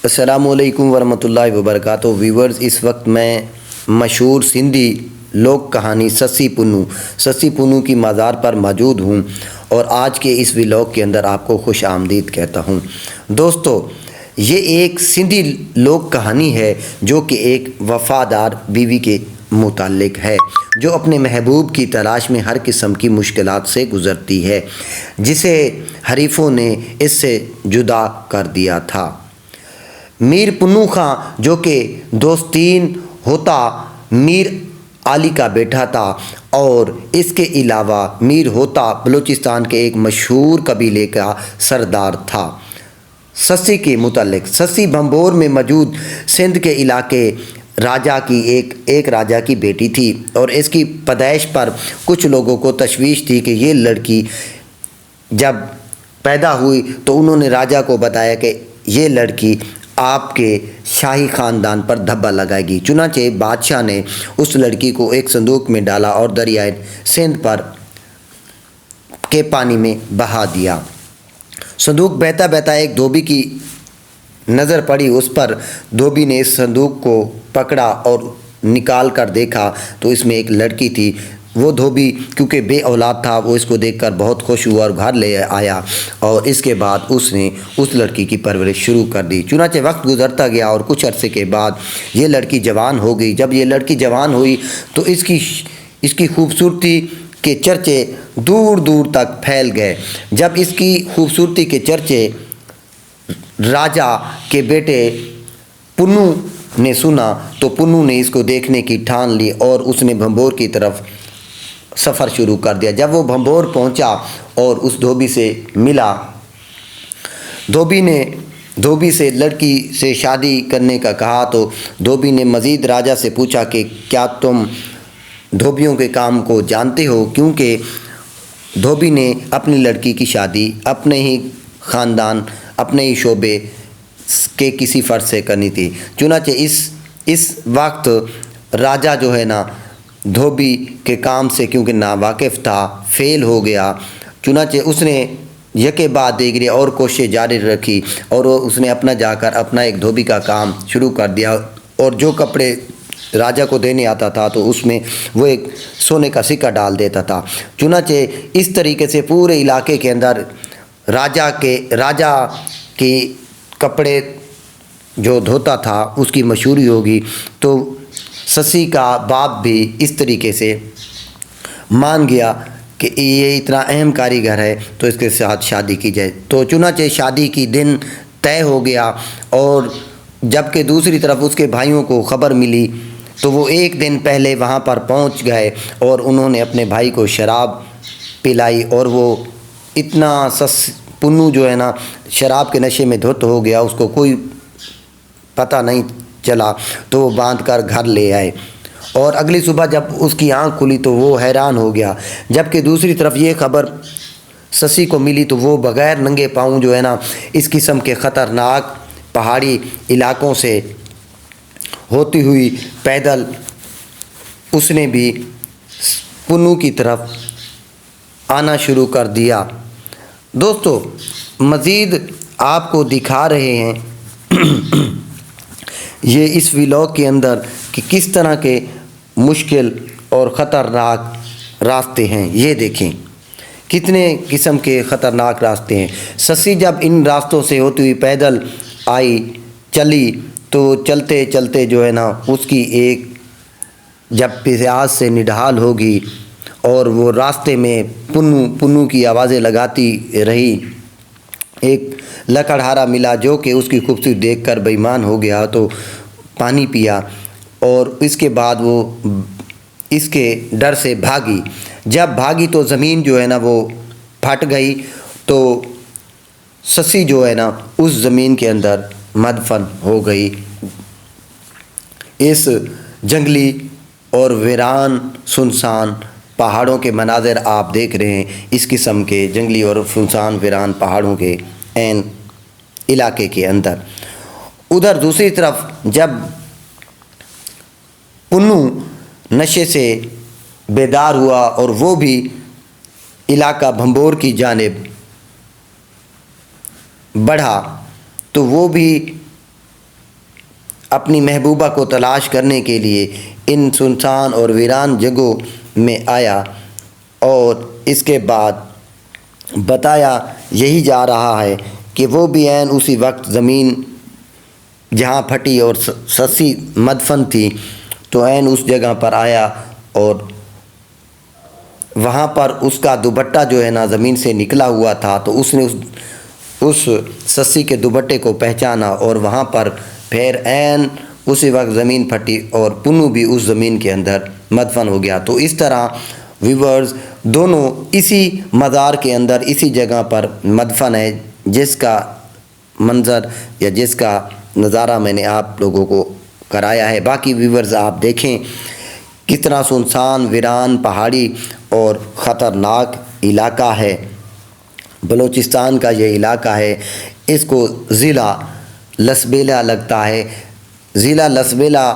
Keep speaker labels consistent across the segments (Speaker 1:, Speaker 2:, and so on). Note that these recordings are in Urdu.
Speaker 1: السلام علیکم ورحمۃ اللہ وبرکاتہ ویورز، اس وقت میں مشہور سندھی لوک کہانی سسی پنو کی مزار پر موجود ہوں اور آج کے اس ولاگ کے اندر آپ کو خوش آمدید کہتا ہوں۔ دوستو، یہ ایک سندھی لوک کہانی ہے جو کہ ایک وفادار بیوی کے متعلق ہے جو اپنے محبوب کی تلاش میں ہر قسم کی مشکلات سے گزرتی ہے، جسے حریفوں نے اس سے جدا کر دیا تھا۔ میر پنو خاں جو کہ دوستین ہوتا میر علی کا بیٹا تھا اور اس کے علاوہ میر ہوتا بلوچستان کے ایک مشہور قبیلے کا سردار تھا۔ سسی کے متعلق، سسی بھمبور میں موجود سندھ کے علاقے راجا کی ایک راجا کی بیٹی تھی اور اس کی پیدائش پر کچھ لوگوں کو تشویش تھی کہ یہ لڑکی جب پیدا ہوئی تو انہوں نے راجا کو بتایا کہ یہ لڑکی آپ کے شاہی خاندان پر دھبا لگائے گی۔ چنانچہ بادشاہ نے اس لڑکی کو ایک صندوق میں ڈالا اور دریائے سندھ پر کے پانی میں بہا دیا۔ صندوق بہتا بہتا ایک دھوبی کی نظر پڑی اس پر۔ دھوبی نے اس صندوق کو پکڑا اور نکال کر دیکھا تو اس میں ایک لڑکی تھی۔ وہ دھوبی کیونکہ بے اولاد تھا، وہ اس کو دیکھ کر بہت خوش ہوا اور گھر لے آیا اور اس کے بعد اس نے اس لڑکی کی پرورش شروع کر دی۔ چنانچہ وقت گزرتا گیا اور کچھ عرصے کے بعد یہ لڑکی جوان ہو گئی۔ جب یہ لڑکی جوان ہوئی تو اس کی خوبصورتی کے چرچے دور دور تک پھیل گئے۔ جب اس کی خوبصورتی کے چرچے راجا کے بیٹے پنو نے سنا تو پنو نے اس کو دیکھنے کی ٹھان لی اور اس نے بھمبور کی طرف سفر شروع کر دیا۔ جب وہ بھمبور پہنچا اور اس دھوبی سے ملا، دھوبی سے لڑکی سے شادی کرنے کا کہا تو دھوبی نے مزید راجا سے پوچھا کہ کیا تم دھوبیوں کے کام کو جانتے ہو، کیونکہ دھوبی نے اپنی لڑکی کی شادی اپنے ہی خاندان، اپنے ہی شعبے کے کسی فرد سے کرنی تھی۔ چنانچہ اس وقت راجا جو ہے نا دھوبی کے کام سے کیونکہ ناواقف تھا، فیل ہو گیا۔ چنانچہ اس نے یکے بعد دیگرے اور کوششیں جاری رکھی اور اس نے جا کر اپنا ایک دھوبی کا کام شروع کر دیا اور جو کپڑے راجا کو دینے آتا تھا تو اس میں وہ ایک سونے کا سکہ ڈال دیتا تھا۔ چنانچہ اس طریقے سے پورے علاقے کے اندر راجا کی کپڑے جو دھوتا تھا اس کی مشہوری ہوگی۔ تو سسی کا باپ بھی اس طریقے سے مان گیا کہ یہ اتنا اہم کاریگر ہے تو اس کے ساتھ شادی کی جائے۔ تو چنانچہ شادی کی دن طے ہو گیا اور جب کہ دوسری طرف اس کے بھائیوں کو خبر ملی تو وہ ایک دن پہلے وہاں پر پہنچ گئے اور انہوں نے اپنے بھائی کو شراب پلائی اور وہ اتنا پنو جو ہے نا شراب کے نشے میں دھت ہو گیا، اس کو کوئی پتہ نہیں چلا تو وہ باندھ کر گھر لے آئے اور اگلی صبح جب اس کی آنکھ کھلی تو وہ حیران ہو گیا۔ جبکہ دوسری طرف یہ خبر سسی کو ملی تو وہ بغیر ننگے پاؤں جو ہے نا اس قسم کے خطرناک پہاڑی علاقوں سے ہوتی ہوئی پیدل اس نے بھی پنو کی طرف آنا شروع کر دیا۔ دوستو، مزید آپ کو دکھا رہے ہیں یہ اس ولاگ کے اندر کہ کس طرح کے مشکل اور خطرناک راستے ہیں۔ یہ دیکھیں کتنے قسم کے خطرناک راستے ہیں۔ سسی جب ان راستوں سے ہوتی ہوئی پیدل چلی تو چلتے چلتے جو ہے نا اس کی ایک جب پیاس سے نڈھال ہوگی اور وہ راستے میں پنو کی آوازیں لگاتی رہی، ایک لکڑہارا ملا جو کہ اس کی خوبصورتی دیکھ کر بے ایمان ہو گیا تو پانی پیا اور اس کے بعد وہ اس کے ڈر سے بھاگی۔ جب بھاگی تو زمین جو ہے نا وہ پھٹ گئی تو سسی جو ہے نا اس زمین کے اندر مدفن ہو گئی۔ اس جنگلی اور ویران سنسان پہاڑوں کے مناظر آپ دیکھ رہے ہیں، اس قسم کے جنگلی اور سنسان ویران پہاڑوں کے عین علاقے کے اندر۔ ادھر دوسری طرف جب پنو نشے سے بیدار ہوا اور وہ بھی علاقہ بھمبور کی جانب بڑھا تو وہ بھی اپنی محبوبہ کو تلاش کرنے کے لیے ان سنسان اور ویران جگہوں میں آیا، اور اس کے بعد بتایا یہی جا رہا ہے کہ وہ بھی عین اسی وقت زمین جہاں پھٹی اور سسی مدفن تھی تو عین اس جگہ پر آیا، اور وہاں پر اس کا دوپٹہ جو ہے نا زمین سے نکلا ہوا تھا، تو اس نے اس سسی کے دوپٹے کو پہچانا، اور وہاں پر پھر عین اسی وقت زمین پھٹی اور پنو بھی اس زمین کے اندر مدفن ہو گیا۔ تو اس طرح ویورز دونوں اسی مزار کے اندر اسی جگہ پر مدفن ہے، جس کا منظر یا جس کا نظارہ میں نے آپ لوگوں کو کرایا ہے۔ باقی ویورز آپ دیکھیں کتنا سنسان ویران پہاڑی اور خطرناک علاقہ ہے، بلوچستان کا یہ علاقہ ہے۔ اس کو ضلع لسبیلا لگتا ہے۔ ضلع لسبیلا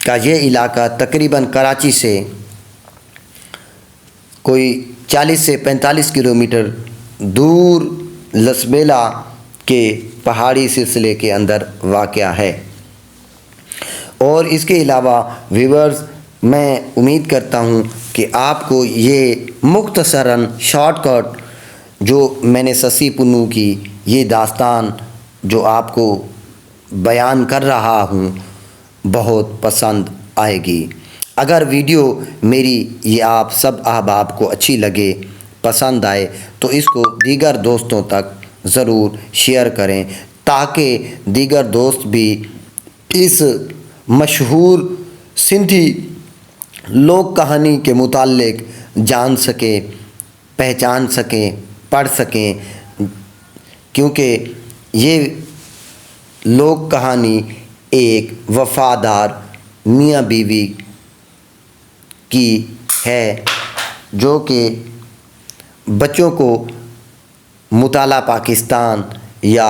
Speaker 1: کا یہ علاقہ تقریباً کراچی سے کوئی 40 سے 45 کلومیٹر دور لسبیلا کے پہاڑی سلسلے کے اندر واقع ہے۔ اور اس کے علاوہ ویورز میں امید کرتا ہوں کہ آپ کو یہ مختصراً شارٹ کٹ جو میں نے سسی پنو کی یہ داستان جو آپ کو بیان کر رہا ہوں بہت پسند آئے گی۔ اگر ویڈیو میری یہ آپ سب احباب کو اچھی لگے، پسند آئے، تو اس کو دیگر دوستوں تک ضرور شیئر کریں تاکہ دیگر دوست بھی اس مشہور سندھی لوک کہانی کے متعلق جان سکیں، پہچان سکیں، پڑھ سکیں، کیونکہ یہ لوک کہانی ایک وفادار میاں بیوی کی ہے جو کہ بچوں کو مطالعہ پاکستان یا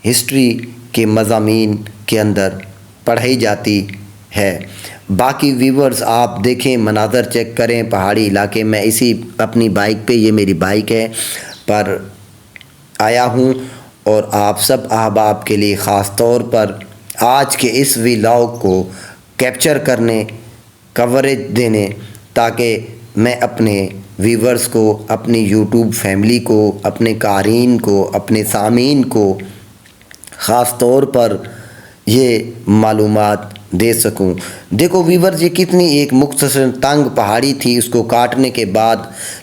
Speaker 1: ہسٹری کے مضامین کے اندر پڑھائی جاتی ہے۔ باقی ویورز آپ دیکھیں، مناظر چیک کریں پہاڑی علاقے میں۔ اسی اپنی بائک پہ، یہ میری بائک ہے، پر آیا ہوں، اور آپ سب احباب کے لیے خاص طور پر آج کے اس ولاگ کو کیپچر کرنے، کوریج دینے، تاکہ میں اپنے ویورز کو، اپنی یوٹیوب فیملی کو، اپنے قارئین کو، اپنے سامعین کو خاص طور پر یہ معلومات دے سکوں۔ دیکھو ویورز، یہ کتنی ایک مختصر تنگ پہاڑی تھی، اس کو کاٹنے کے بعد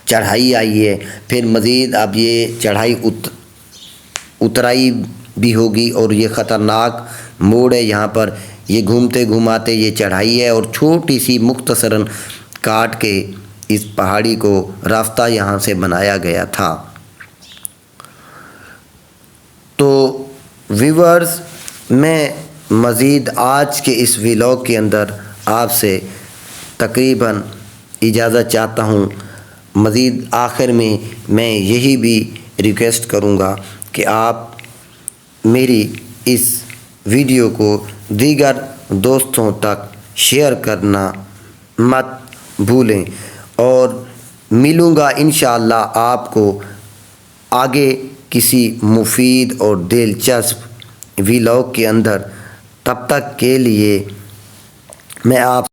Speaker 1: چڑھائی آئی ہے، پھر مزید اب یہ چڑھائی اترائی بھی ہوگی، اور یہ خطرناک موڑ ہے یہاں پر، یہ گھومتے گھماتے یہ چڑھائی ہے، اور چھوٹی سی مختصراً کاٹ کے اس پہاڑی کو راستہ یہاں سے بنایا گیا تھا۔ تو ویورز، میں مزید آج کے اس ولاگ کے اندر آپ سے تقریباً اجازت چاہتا ہوں۔ مزید آخر میں یہی بھی ریکویسٹ کروں گا کہ آپ میری اس ویڈیو کو دیگر دوستوں تک شیئر کرنا مت بھولیں، اور ملوں گا انشاءاللہ آپ کو آگے کسی مفید اور دلچسپ ولاگ کے اندر۔ تب تک کے لیے میں آپ